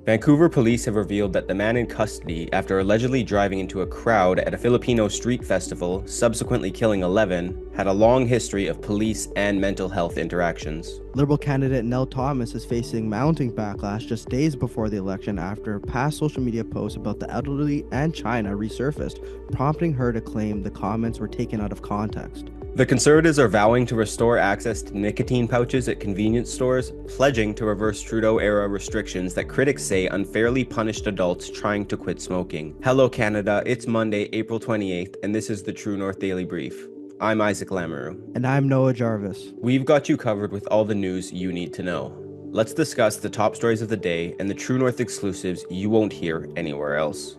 Vancouver police have revealed that the man in custody, after allegedly driving into a crowd at a Filipino street festival, subsequently killing 11, had a long history of police and mental health interactions. Liberal candidate Nell Thomas is facing mounting backlash just days before the election after past social media posts about the elderly and China resurfaced, prompting her to claim the comments were taken out of context. The Conservatives are vowing to restore access to nicotine pouches at convenience stores, pledging to reverse Trudeau-era restrictions that critics say unfairly punished adults trying to quit smoking. Hello Canada, it's Monday, April 28th, and this is the True North Daily Brief. I'm Isaac Lamoureux. And I'm Noah Jarvis. We've got you covered with all the news you need to know. Let's discuss the top stories of the day and the True North exclusives you won't hear anywhere else.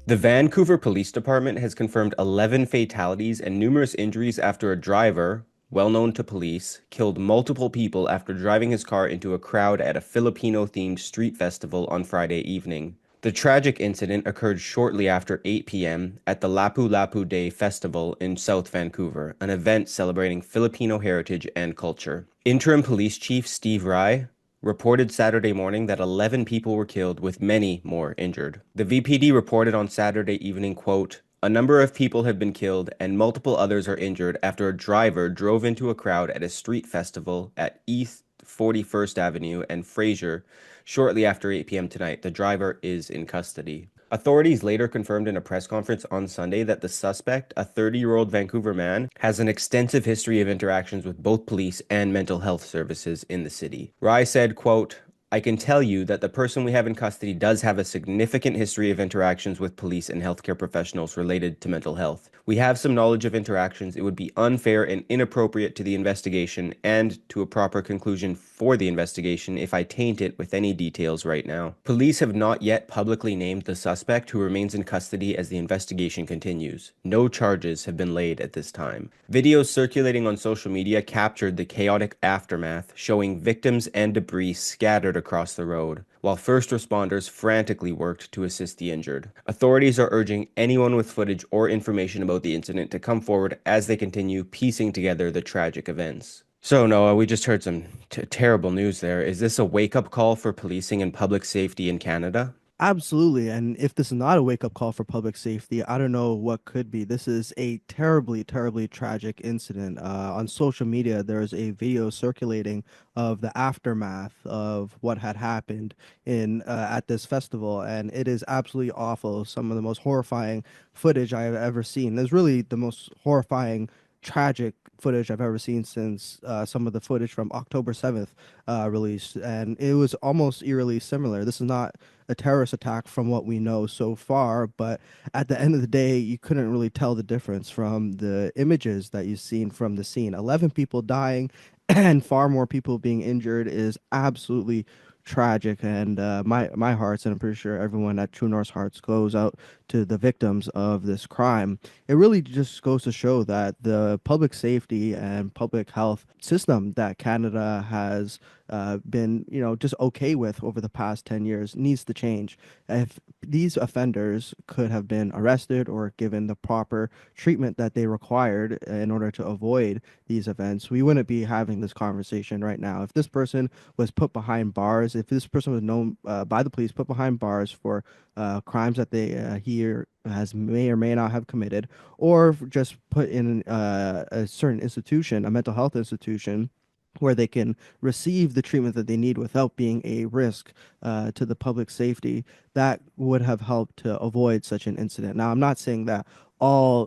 The Vancouver Police Department has confirmed 11 fatalities and numerous injuries after a driver, well known to police, killed multiple people after driving his car into a crowd at a Filipino-themed street festival on Friday evening. The tragic incident occurred shortly after 8 p.m. at the Lapu-Lapu Day Festival in South Vancouver, an event celebrating Filipino heritage and culture. Interim Police Chief Steve Rye reported Saturday morning that 11 people were killed, with many more injured. The VPD reported on Saturday evening, quote, "A number of people have been killed and multiple others are injured after a driver drove into a crowd at a street festival at East 41st Avenue and Fraser shortly after 8 p.m. tonight. The driver is in custody." Authorities later confirmed in a press conference on Sunday that the suspect, a 30-year-old Vancouver man, has an extensive history of interactions with both police and mental health services in the city. Rye said, quote, "I can tell you that the person we have in custody does have a significant history of interactions with police and healthcare professionals related to mental health. We have some knowledge of interactions. It would be unfair and inappropriate to the investigation and to a proper conclusion for the investigation if I taint it with any details right now." Police have not yet publicly named the suspect, who remains in custody as the investigation continues. No charges have been laid at this time. Videos circulating on social media captured the chaotic aftermath, showing victims and debris scattered across the road, while first responders frantically worked to assist the injured. Authorities are urging anyone with footage or information about the incident to come forward as they continue piecing together the tragic events. So, Noah, we just heard some terrible news there. Is this a wake-up call for policing and public safety in Canada? Absolutely. And if this is not a wake up call for public safety, I don't know what could be. This is a terribly, terribly tragic incident. On social media, there's a video circulating of the aftermath of what had happened in at this festival, and it is absolutely awful. Some of the most horrifying footage I have ever seen. It's really the most horrifying, tragic footage I've ever seen since some of the footage from October 7th released, and it was almost eerily similar. This is not a terrorist attack from what we know so far, but at the end of the day, you couldn't really tell the difference from the images that you've seen from the scene. 11 people dying and far more people being injured is absolutely tragic, and my hearts, and I'm pretty sure everyone at True North's hearts, goes out to the victims of this crime. It really just goes to show that the public safety and public health system that Canada has been, just okay with over the past 10 years needs to change. If these offenders could have been arrested or given the proper treatment that they required in order to avoid these events, we wouldn't be having this conversation right now. If this person was put behind bars, if this person was known by the police, put behind bars for crimes that he has may or may not have committed, or just put in a certain institution, a mental health institution, where they can receive the treatment that they need without being a risk to the public safety, that would have helped to avoid such an incident. Now, I'm not saying that all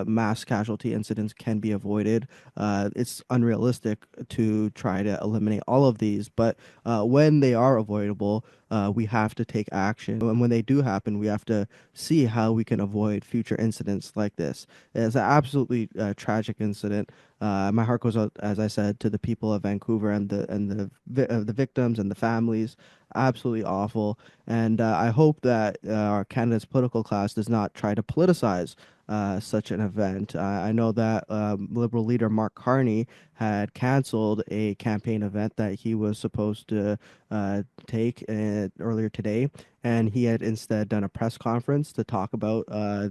mass casualty incidents can be avoided. It's unrealistic to try to eliminate all of these, but when they are avoidable, we have to take action. And when they do happen, we have to see how we can avoid future incidents like this. It's an absolutely tragic incident. My heart goes out, as I said, to the people of Vancouver and the victims and the families. Absolutely awful. And I hope that our Canada's political class does not try to politicize such an event. I know that Liberal leader Mark Carney had canceled a campaign event that he was supposed to take earlier today, and he had instead done a press conference to talk about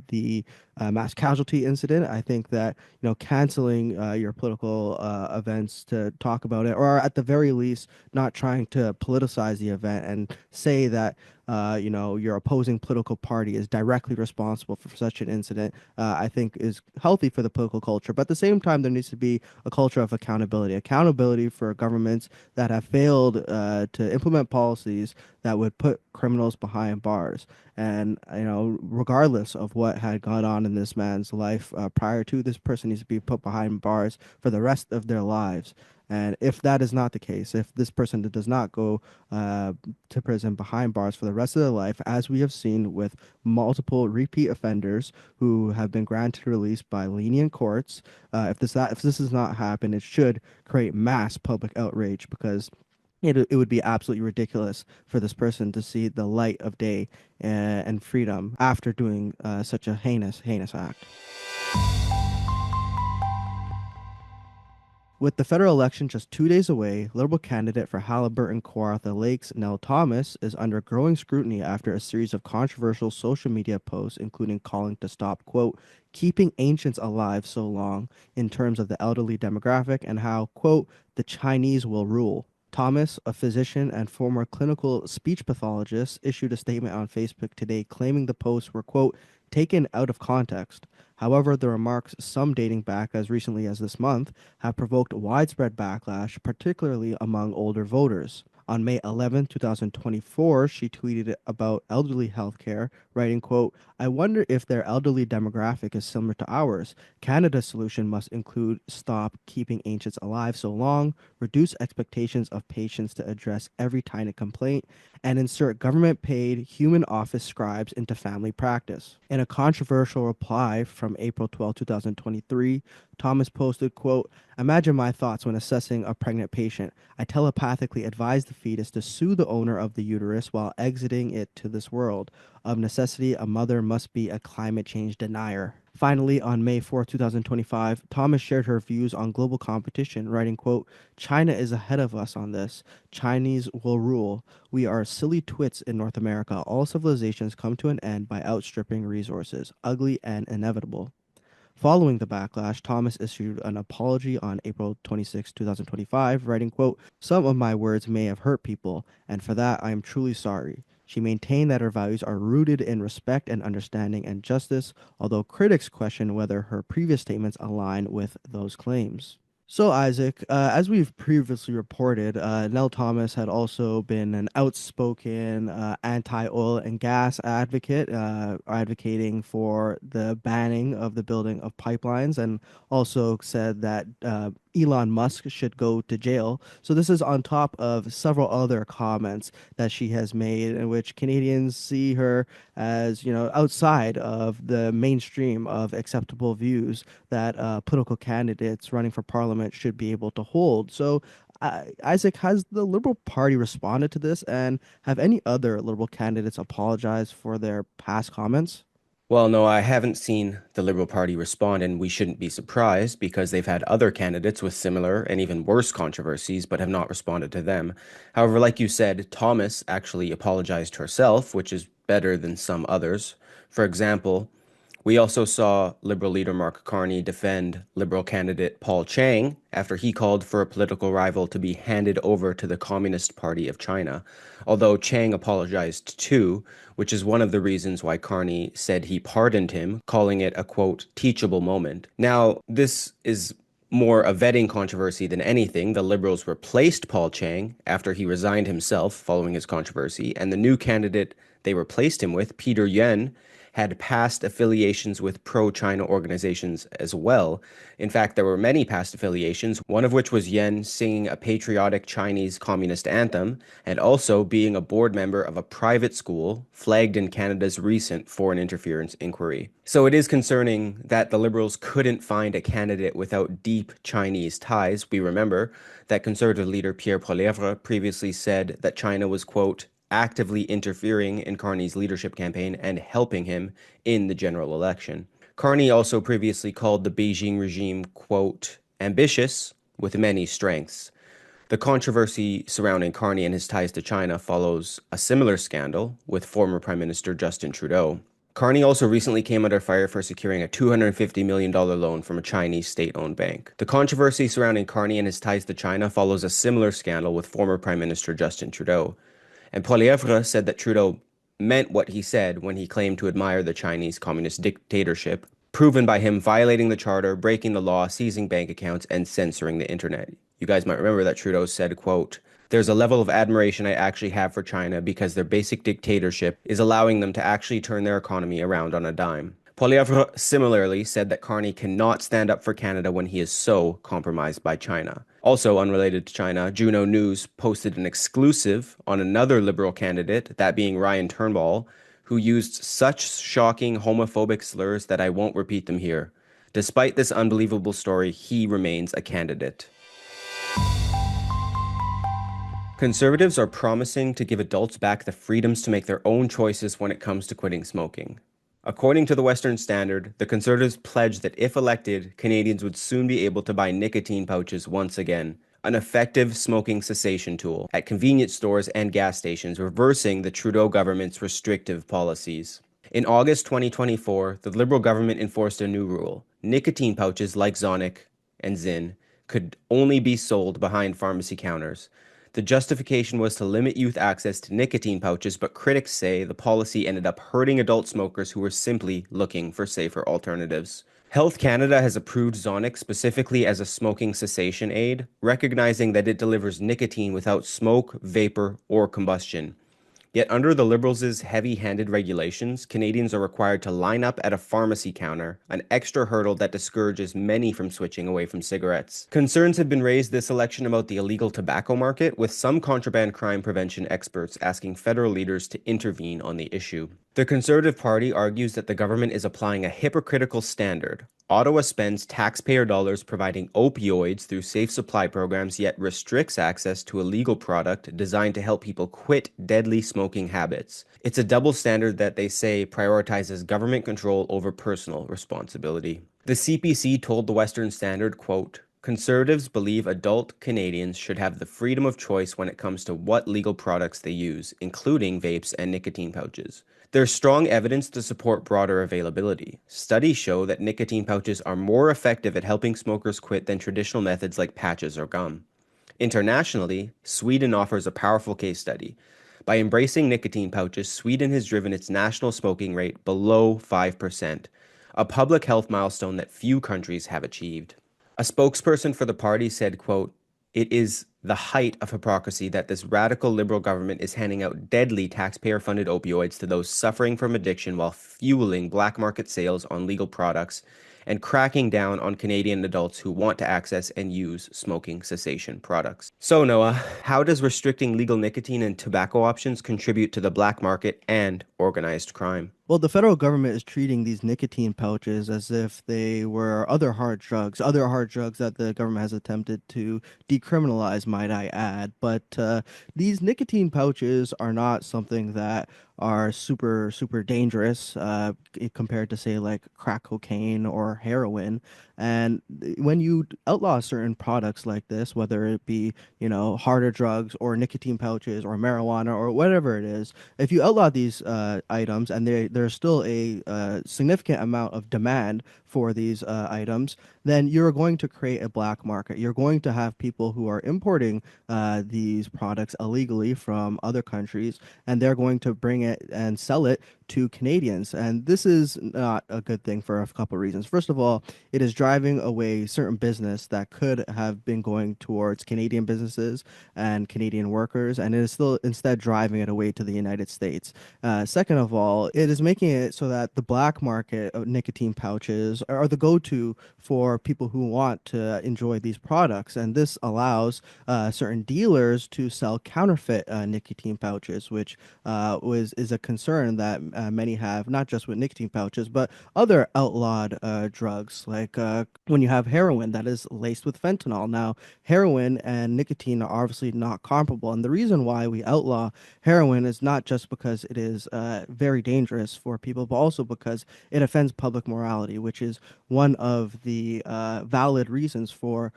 the mass casualty incident. I think that canceling your political events to talk about it, or at the very least, not trying to politicize the event and say that your opposing political party is directly responsible for such an incident, I think is healthy for the political culture. But at the same time, there needs to be a culture of accountability, accountability for governments that have failed to implement policies that would put criminals behind bars. And, regardless of what had gone on in this man's life prior to, this person needs to be put behind bars for the rest of their lives. And if that is not the case, if this person does not go to prison behind bars for the rest of their life, as we have seen with multiple repeat offenders who have been granted release by lenient courts, if this does not happen, it should create mass public outrage because it would be absolutely ridiculous for this person to see the light of day and freedom after doing such a heinous act. With the federal election just 2 days away, Liberal candidate for Halliburton Kawartha Lakes, Nell Thomas, is under growing scrutiny after a series of controversial social media posts, including calling to stop, quote, keeping ancients alive so long in terms of the elderly demographic and how, quote, the Chinese will rule. Thomas, a physician and former clinical speech pathologist, issued a statement on Facebook today claiming the posts were, quote, taken out of context. However, the remarks, some dating back as recently as this month, have provoked widespread backlash, particularly among older voters. On May 11, 2024, she tweeted about elderly health care, writing, quote, I wonder if their elderly demographic is similar to ours. Canada's solution must include stop keeping ancients alive so long, reduce expectations of patients to address every tiny complaint, and insert government-paid human office scribes into family practice. In a controversial reply from April 12, 2023, Thomas posted, quote, imagine my thoughts when assessing a pregnant patient. I telepathically advise the fetus to sue the owner of the uterus while exiting it to this world. Of necessity, a mother must be a climate change denier. Finally, on May 4, 2025, Thomas shared her views on global competition, writing, quote, China is ahead of us on this. Chinese will rule. We are silly twits in North America. All civilizations come to an end by outstripping resources. Ugly and inevitable. Following the backlash, Thomas issued an apology on April 26, 2025, writing, quote, some of my words may have hurt people, and for that I am truly sorry. She maintained that her values are rooted in respect and understanding and justice, although critics question whether her previous statements align with those claims. So, Isaac, as we've previously reported, Nell Thomas had also been an outspoken anti-oil and gas advocate, advocating for the banning of the building of pipelines, and also said that Elon Musk should go to jail. So, this is on top of several other comments that she has made, in which Canadians see her as, outside of the mainstream of acceptable views that political candidates running for parliament should be able to hold. So, Isaac, has the Liberal Party responded to this, and have any other Liberal candidates apologized for their past comments? Well, no, I haven't seen the Liberal Party respond, and we shouldn't be surprised because they've had other candidates with similar and even worse controversies, but have not responded to them. However, like you said, Thomas actually apologized herself, which is better than some others. For example, we also saw Liberal leader Mark Carney defend Liberal candidate Paul Chang after he called for a political rival to be handed over to the Communist Party of China, although Chang apologized too, which is one of the reasons why Carney said he pardoned him, calling it a quote, teachable moment. Now, this is more a vetting controversy than anything. The Liberals replaced Paul Chang after he resigned himself following his controversy, and the new candidate they replaced him with, Peter Yuen, had past affiliations with pro-China organizations as well. In fact, there were many past affiliations, one of which was Yen singing a patriotic Chinese communist anthem and also being a board member of a private school flagged in Canada's recent foreign interference inquiry. So it is concerning that the Liberals couldn't find a candidate without deep Chinese ties. We remember that Conservative leader Pierre Poilievre previously said that China was, quote, actively interfering in Carney's leadership campaign and helping him in the general election. Carney also previously called the Beijing regime, quote, ambitious with many strengths. The controversy surrounding Carney and his ties to China follows a similar scandal with former Prime Minister Justin Trudeau. Carney also recently came under fire for securing a $250 million loan from a Chinese state-owned bank. The controversy surrounding Carney and his ties to China follows a similar scandal with former Prime Minister Justin Trudeau. And Poilievre said that Trudeau meant what he said when he claimed to admire the Chinese communist dictatorship, proven by him violating the charter, breaking the law, seizing bank accounts, and censoring the internet. You guys might remember that Trudeau said, quote, there's a level of admiration I actually have for China because their basic dictatorship is allowing them to actually turn their economy around on a dime. Poilievre similarly said that Carney cannot stand up for Canada when he is so compromised by China. Also unrelated to China, Juno News posted an exclusive on another Liberal candidate, that being Ryan Turnbull, who used such shocking homophobic slurs that I won't repeat them here. Despite this unbelievable story, he remains a candidate. Conservatives are promising to give adults back the freedoms to make their own choices when it comes to quitting smoking. According to the Western Standard, the Conservatives pledged that if elected, Canadians would soon be able to buy nicotine pouches once again, an effective smoking cessation tool at convenience stores and gas stations, reversing the Trudeau government's restrictive policies. In August 2024, the Liberal government enforced a new rule. Nicotine pouches like Zonic and Zyn could only be sold behind pharmacy counters. The justification was to limit youth access to nicotine pouches, but critics say the policy ended up hurting adult smokers who were simply looking for safer alternatives. Health Canada has approved Zonic specifically as a smoking cessation aid, recognizing that it delivers nicotine without smoke, vapor, or combustion. Yet under the Liberals' heavy-handed regulations, Canadians are required to line up at a pharmacy counter, an extra hurdle that discourages many from switching away from cigarettes. Concerns have been raised this election about the illegal tobacco market, with some contraband crime prevention experts asking federal leaders to intervene on the issue. The Conservative Party argues that the government is applying a hypocritical standard. Ottawa spends taxpayer dollars providing opioids through safe supply programs, yet restricts access to a legal product designed to help people quit deadly smoking habits. It's a double standard that they say prioritizes government control over personal responsibility. The CPC told the Western Standard, quote, Conservatives believe adult Canadians should have the freedom of choice when it comes to what legal products they use, including vapes and nicotine pouches. There's strong evidence to support broader availability. Studies show that nicotine pouches are more effective at helping smokers quit than traditional methods like patches or gum. Internationally, Sweden offers a powerful case study. By embracing nicotine pouches, Sweden has driven its national smoking rate below 5%, a public health milestone that few countries have achieved. A spokesperson for the party said, quote, it is the height of hypocrisy that this radical Liberal government is handing out deadly taxpayer-funded opioids to those suffering from addiction while fueling black market sales on legal products and cracking down on Canadian adults who want to access and use smoking cessation products. So, Noah, how does restricting legal nicotine and tobacco options contribute to the black market and organized crime? Well, the federal government is treating these nicotine pouches as if they were other hard drugs that the government has attempted to decriminalize, might I add. But these nicotine pouches are not something that are super, super dangerous compared to, say, like crack cocaine or heroin. And when you outlaw certain products like this, whether it be, harder drugs or nicotine pouches or marijuana or whatever it is, if you outlaw these items and there's still a significant amount of demand for these items, then you're going to create a black market. You're going to have people who are importing these products illegally from other countries, and they're going to bring it and sell it to Canadians. And this is not a good thing for a couple of reasons. First of all, it is driving away certain business that could have been going towards Canadian businesses and Canadian workers, and it is still instead driving it away to the United States. Second of all, it is making it so that the black market of nicotine pouches are the go-to for people who want to enjoy these products, and this allows certain dealers to sell counterfeit nicotine pouches, which is a concern that many have, not just with nicotine pouches, but other outlawed drugs, like when you have heroin that is laced with fentanyl. Now, heroin and nicotine are obviously not comparable. And the reason why we outlaw heroin is not just because it is very dangerous for people, but also because it offends public morality, which is one of the valid reasons for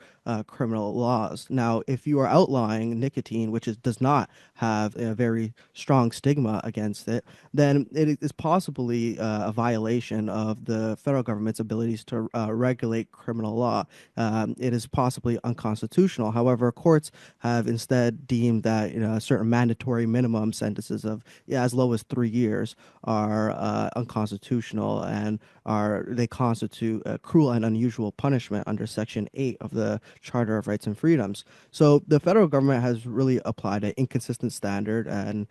criminal laws. Now, if you are outlawing nicotine, which does not have a very strong stigma against it, then it is possibly a violation of the federal government's abilities to regulate criminal law. It is possibly unconstitutional. However, courts have instead deemed that certain mandatory minimum sentences of as low as 3 years are unconstitutional, and they constitute a cruel and unusual punishment under Section 8 of the Charter of Rights and Freedoms. So the federal government has really applied an inconsistent standard, and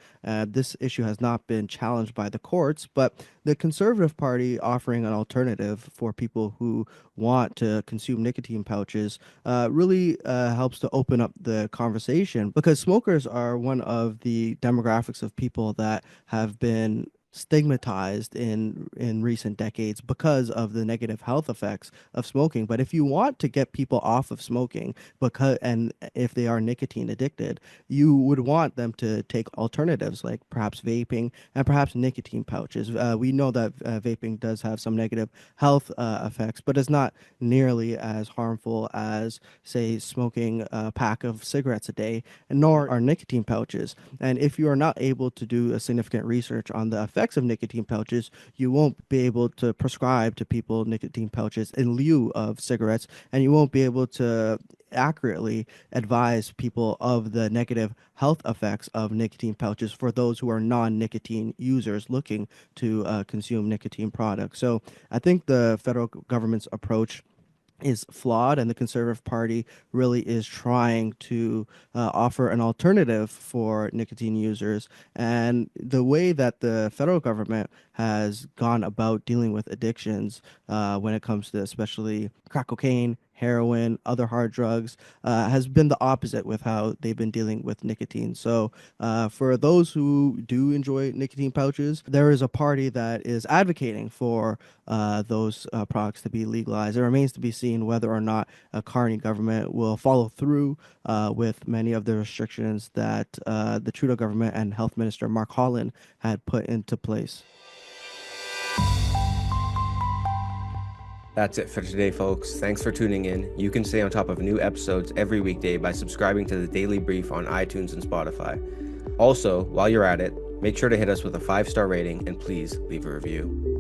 this issue has not been challenged by the courts. But the Conservative Party offering an alternative for people who want to consume nicotine pouches really helps to open up the conversation, because smokers are one of the demographics of people that have been stigmatized in recent decades because of the negative health effects of smoking. But if you want to get people off of smoking, because and if they are nicotine addicted, you would want them to take alternatives like perhaps vaping and perhaps nicotine pouches. We know that vaping does have some negative health effects, but it's not nearly as harmful as, say, smoking a pack of cigarettes a day, and nor are nicotine pouches. And if you are not able to do a significant research on the effects of nicotine pouches, you won't be able to prescribe to people nicotine pouches in lieu of cigarettes, and you won't be able to accurately advise people of the negative health effects of nicotine pouches for those who are non-nicotine users looking to consume nicotine products. So I think the federal government's approach is flawed, and the Conservative Party really is trying to offer an alternative for nicotine users. And the way that the federal government has gone about dealing with addictions, when it comes to especially crack cocaine, heroin, other hard drugs, has been the opposite with how they've been dealing with nicotine. So, for those who do enjoy nicotine pouches, there is a party that is advocating for those products to be legalized. It remains to be seen whether or not a Carney government will follow through with many of the restrictions that the Trudeau government and Health Minister Mark Holland had put into place. That's it for today, folks. Thanks for tuning in. You can stay on top of new episodes every weekday by subscribing to the Daily Brief on iTunes and Spotify. Also, while you're at it, make sure to hit us with a 5-star rating and please leave a review.